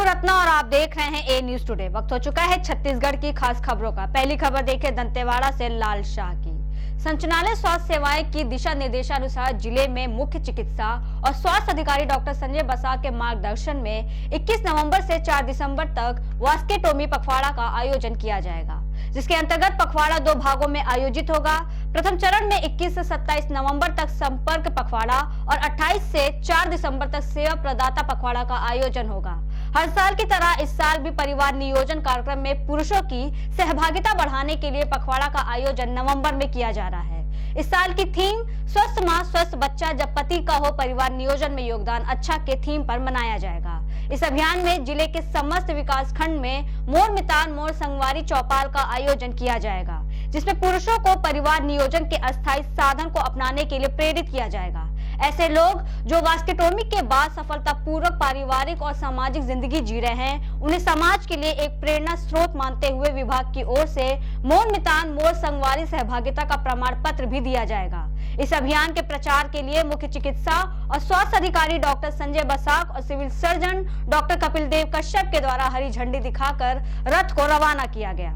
रत्ना और आप देख रहे हैं ए न्यूज टुडे। वक्त हो चुका है छत्तीसगढ़ की खास खबरों का। पहली खबर देखें दंतेवाड़ा से लाल शाह की। संचालनालय स्वास्थ्य सेवाएं की दिशा निर्देशानुसार जिले में मुख्य चिकित्सा और स्वास्थ्य अधिकारी डॉक्टर संजय बसाक के मार्गदर्शन में 21 नवंबर से 4 दिसंबर तक वास्केटोमी पखवाड़ा का आयोजन किया जाएगा, जिसके अंतर्गत पखवाड़ा 2 भागों में आयोजित होगा। प्रथम चरण में 21 से 27 नवंबर तक संपर्क पखवाड़ा और 28 से 4 दिसंबर तक सेवा प्रदाता पखवाड़ा का आयोजन होगा। हर साल की तरह इस साल भी परिवार नियोजन कार्यक्रम में पुरुषों की सहभागिता बढ़ाने के लिए पखवाड़ा का आयोजन नवंबर में किया जा रहा है। इस साल की थीम स्वस्थ माँ स्वस्थ बच्चा जब पति का हो परिवार नियोजन में योगदान अच्छा के थीम पर मनाया जाएगा। इस अभियान में जिले के समस्त विकास खंड में मोर मितान मोर संगवारी चौपाल का आयोजन किया जाएगा, जिसमें पुरुषों को परिवार नियोजन के अस्थायी साधन को अपनाने के लिए प्रेरित किया जाएगा। ऐसे लोग जो वास्केटोमी के बाद सफलतापूर्वक पारिवारिक और सामाजिक जिंदगी जी रहे हैं, उन्हें समाज के लिए एक प्रेरणा स्रोत मानते हुए विभाग की ओर से मोर मितान मोर संगवारी सहभागिता का प्रमाण पत्र भी दिया जाएगा। इस अभियान के प्रचार के लिए मुख्य चिकित्सा और स्वास्थ्य अधिकारी डॉक्टर संजय बसाक और civil surgeon doctor Kapil Dev Kashyap के द्वारा हरी झंडी दिखाकर रथ को रवाना किया गया।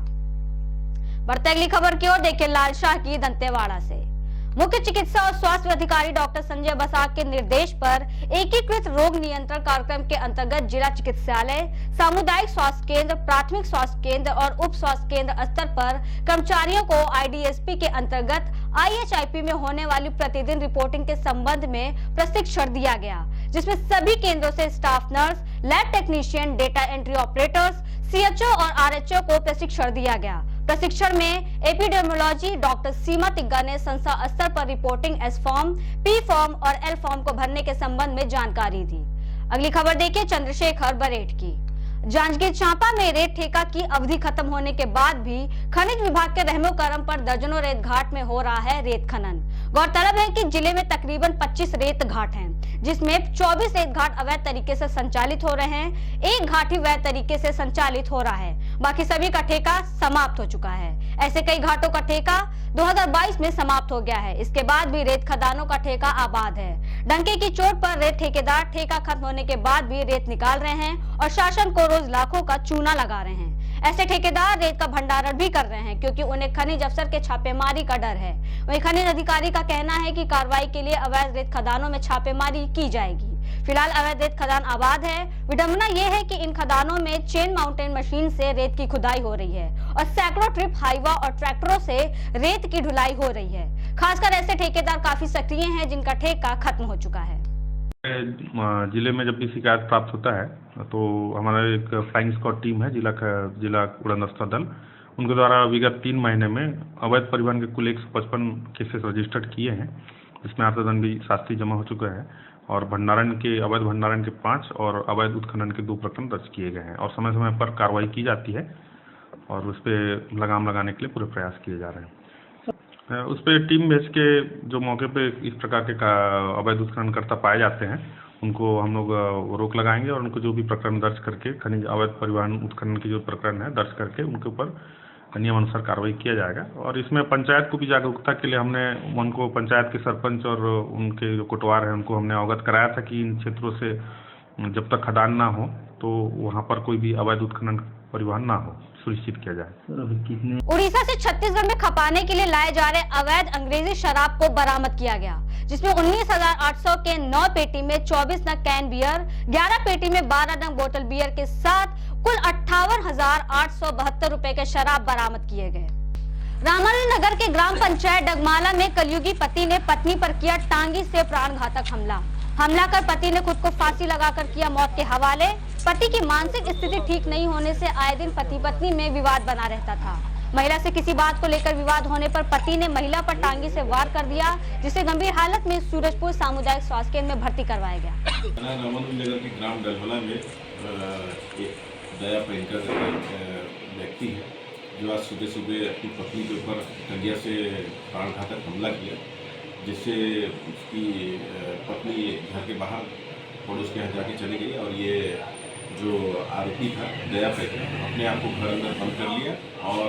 बढ़ते अगली खबर की ओर देखें लाल शाह की दंतेवाड़ा से। मुख्य चिकित्सा और स्वास्थ्य अधिकारी डॉक्टर संजय बसाक के निर्देश पर एकीकृत रोग नियंत्रण कार्यक्रम के अंतर्गत जिला चिकित्सालय, सामुदायिक स्वास्थ्य केंद्र, प्राथमिक स्वास्थ्य केंद्र और उप स्वास्थ्य केंद्र स्तर पर कर्मचारियों को आईडीएसपी के अंतर्गत आईएचआईपी में होने वाली प्रतिदिन रिपोर्टिंग के संबंध में प्रशिक्षण दिया गया, जिसमें सभी केंद्रों से staff nurse, lab technician, data entry operators, CHO और आरएचओ को प्रशिक्षण दिया गया। प्रशिक्षण में एपिडेमियोलॉजी डॉक्टर सीमा तिग्गा ने संस्था स्तर पर reporting S form, P form और एल फॉर्म को भरने के संबंध में जानकारी दी। अगली खबर देखिए चंद्रशेखर बरेट की। जांजगीर चांपा में रेत ठेका की अवधि खत्म होने के बाद भी खनिज विभाग के रहमो करम पर दर्जनों रेत घाट में हो रहा है रेत खनन। गौरतलब है कि जिले में तकरीबन 25 रेत घाट हैं, जिसमें 24 रेत घाट अवैध तरीके से संचालित हो रहे हैं, एक घाट ही वैध तरीके से संचालित हो रहा है, बाकी सभी का ठेका समाप्त हो चुका है। ऐसे कई घाटों का ठेका 2022 में समाप्त हो गया है। इसके बाद भी रेत खदानों का ठेका आबाद है। डंके की चोट पर रेत ठेकेदार ठेका खत्म होने के बाद भी रेत निकाल रहे हैं और शासन को रोज लाखों का चूना लगा रहे हैं। ऐसे ठेकेदार रेत का भंडारण भी कर रहे हैं, क्योंकि उन्हें खनिज अफसर के छापेमारी का डर है। वहीं खनिज अधिकारी का कहना है कि कार्रवाई के लिए अवैध रेत खदानों में छापेमारी की जाएगी। फिलहाल अवैध रेत खदान आबाद है। विडंबना यह है कि इन खदानों में चेन माउंटेन मशीन से रेत की खुदाई हो रही है और सैकड़ों ट्रिप हाइवा और ट्रैक्टरों से रेत की ढुलाई हो रही है। खासकर ऐसे ठेकेदार काफी सक्रिय हैं जिनका ठेका खत्म हो चुका है। जिले में जब भी शिकायत प्राप्त होता है तो हमारा एक फ्लाइंग स्क्वाड टीम है, जिला उड़न दस्ता दल, उनके द्वारा विगत 3 महीने में अवैध परिवहन के कुल 155 केसेस रजिस्टर्ड किए हैं, जिसमें अर्थदंड भी शास्त्री जमा हो चुका है और अवैध भंडारण के 5 और अवैध उत्खनन के 2 प्रकरण दर्ज किए गए हैं और समय समय पर कार्रवाई की जाती है और उस पर लगाम लगाने के लिए पूरे प्रयास किए जा रहे हैं। उस पर टीम भेज के जो मौके पे इस प्रकार के अवैध उत्खननकर्ता पाए जाते हैं उनको हम लोग रोक लगाएंगे और उनको जो भी प्रकरण दर्ज करके खनिज अवैध परिवहन उत्खनन के जो प्रकरण है दर्ज करके उनके ऊपर नियमानुसार कार्रवाई किया जाएगा। और इसमें पंचायत को भी जागरूकता के लिए हमने उनको पंचायत के सरपंच और उनके जो कोटवार हैं उनको हमने अवगत कराया था कि इन क्षेत्रों से जब तक खदान ना हो तो वहाँ पर कोई भी अवैध उत्खनन परिवहन ना हो सुनिश्चित किया जाए। उड़ीसा से छत्तीसगढ़ में खपाने के लिए लाए जा रहे अवैध अंग्रेजी शराब को बरामद किया गया, जिसमें 19,800 के 9 पेटी में 24 नग कैन बियर, 11 पेटी में 12 नग बोतल बियर के साथ कुल 58,872 रुपए के शराब बरामद किए गए। रामानी नगर के ग्राम पंचायत डगमाला में कलयुगी पति ने पत्नी पर किया टांगी से प्राणघातक हमला कर पति ने खुद को फांसी लगाकर किया मौत के हवाले। पति की मानसिक स्थिति ठीक नहीं होने से आए दिन पति पत्नी में विवाद बना रहता था। महिला से किसी बात को लेकर विवाद होने पर पति ने महिला पर टांगी से वार कर दिया, जिसे गंभीर हालत में सूरजपुर सामुदायिक स्वास्थ्य केंद्र में भर्ती करवाया गया। रामानी नगर के ग्राम डगमाला में दया पैंकर व्यक्ति है जो आज सुबह अपनी पत्नी के ऊपर टंगिया से प्राणघातक हमला किया, जिससे उसकी पत्नी घर के बाहर पड़ोस के यहाँ जाके चली गई और ये जो आरोपी था दया पैंकर अपने आप को घर अंदर बंद कर लिया और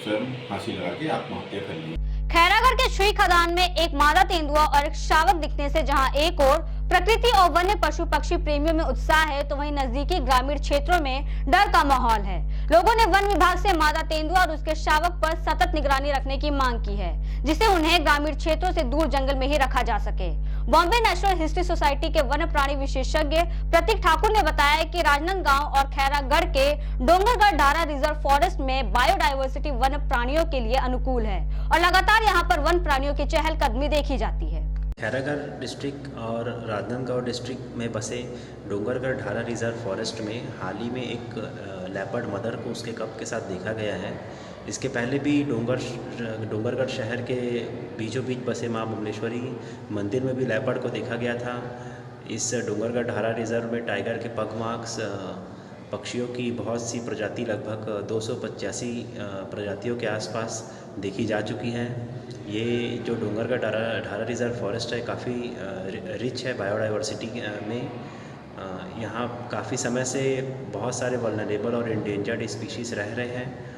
स्वयं फांसी लगा के आत्महत्या कर ली। खैरागढ़ के छुई खदान में एक मादा तेंदुआ और एक शावक दिखने से जहां एक और प्रकृति और वन्य पशु पक्षी प्रेमियों में उत्साह है तो वहीं नजदीकी ग्रामीण क्षेत्रों में डर का माहौल है। लोगों ने वन विभाग से मादा तेंदुआ और उसके शावक पर सतत निगरानी रखने की मांग की है, जिससे उन्हें ग्रामीण क्षेत्रों से दूर जंगल में ही रखा जा सके। बॉम्बे नेशनल हिस्ट्री सोसाइटी के वन्य प्राणी विशेषज्ञ प्रतीक ठाकुर ने बताया कि राजनांदगांव और खैरागढ़ के डोंगरगढ़ ढारा रिजर्व फॉरेस्ट में बायोडायवर्सिटी वन्य प्राणियों के लिए अनुकूल है और लगातार यहाँ पर वन प्राणियों की चहलकदमी देखी जाती है। खैरागढ़ डिस्ट्रिक्ट और राजनांदगांव डिस्ट्रिक्ट में बसे डोंगरगढ़ ढारा रिजर्व फॉरेस्ट में हाल ही में एक लेपर्ड मदर को उसके कप के साथ देखा गया है। इसके पहले भी डोंगरगढ़ शहर के बीचों बीच बसे मां बमलेश्वरी मंदिर में भी लेपर्ड को देखा गया था। इस डोंगरगढ़ ढारा रिजर्व में टाइगर के पग मार्क्स, पक्षियों की बहुत सी प्रजाति, लगभग 285 प्रजातियों के आसपास देखी जा चुकी हैं। ये जो डोंगरगढ़ ढारा रिजर्व फॉरेस्ट है काफ़ी रिच है बायोडाइवर्सिटी में। यहाँ काफ़ी समय से बहुत सारे वल्नरेबल और इंडेंजर्ड स्पीशीज़ रह रहे हैं।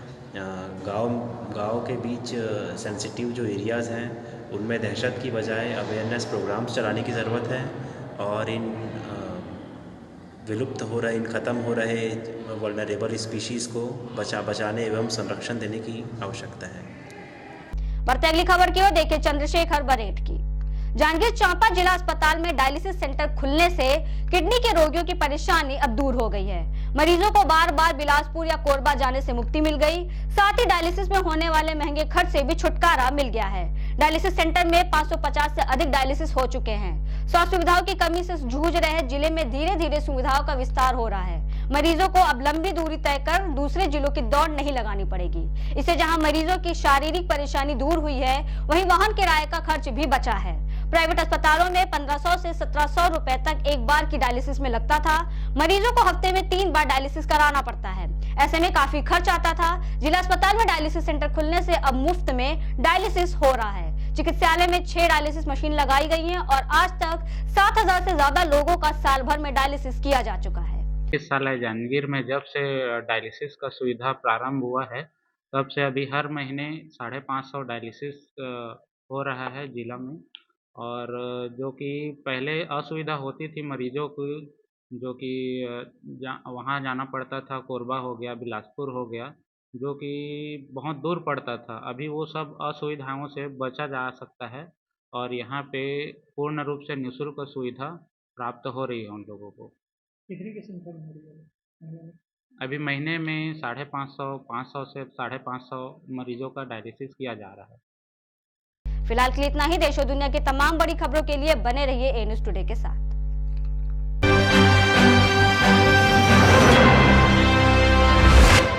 गांव के बीच सेंसिटिव जो एरियाज़ हैं उनमें दहशत की बजाय अवेयरनेस प्रोग्राम्स चलाने की ज़रूरत है और इन विलुप्त हो रहे, इन ख़त्म हो रहे वल्नरेबल स्पीशीज़ को बचाने एवं संरक्षण देने की आवश्यकता है। बढ़ते अगली खबर की ओर देखिए चंद्रशेखर बरेट की। जांजगीर चांपा जिला अस्पताल में डायलिसिस सेंटर खुलने से किडनी के रोगियों की परेशानी अब दूर हो गई है। मरीजों को बार बार बिलासपुर या कोरबा जाने से मुक्ति मिल गई। साथ ही डायलिसिस में होने वाले महंगे खर्च से भी छुटकारा मिल गया है। डायलिसिस सेंटर में 550 से अधिक डायलिसिस हो चुके हैं। स्वास्थ्य सुविधाओं की कमी से जूझ रहे जिले में धीरे धीरे सुविधाओं का विस्तार हो रहा है। मरीजों को अब लंबी दूरी तय कर दूसरे जिलों की दौड़ नहीं लगानी पड़ेगी। इससे जहां मरीजों की शारीरिक परेशानी दूर हुई है, वहीं वाहन किराए का खर्च भी बचा है। प्राइवेट अस्पतालों में 1500 से 1700 रुपए तक एक बार की डायलिसिस में लगता था। मरीजों को हफ्ते में 3 बार डायलिसिस कराना पड़ता है। ऐसे में काफी खर्च आता था। जिला अस्पताल में डायलिसिस सेंटर खुलने से अब मुफ्त में डायलिसिस हो रहा है। चिकित्सालय में 6 डायलिसिस मशीन लगाई गई है और आज तक 7000 से ज्यादा लोगों का साल भर में डायलिसिस किया जा चुका है। चिकित्सालय जांजगीर में जब से डायलिसिस का सुविधा प्रारंभ हुआ है, तब से अभी हर महीने 550 डायलिसिस हो रहा है जिला में। और जो कि पहले असुविधा होती थी मरीजों को, जो कि वहाँ जाना पड़ता था, कोरबा हो गया, बिलासपुर हो गया, जो कि बहुत दूर पड़ता था। अभी वो सब असुविधाओं से बचा जा सकता है और यहाँ पे पूर्ण रूप से निःशुल्क सुविधा प्राप्त हो रही है उन लोगों को। कितनी की संख्या में हो रही है? अभी महीने में 550, 500 से 550 मरीजों का डायलिसिस किया जा रहा है। फिलहाल के लिए इतना ही। देश और दुनिया की तमाम बड़ी खबरों के लिए बने रहिए ए न्यूज़ टुडे के साथ।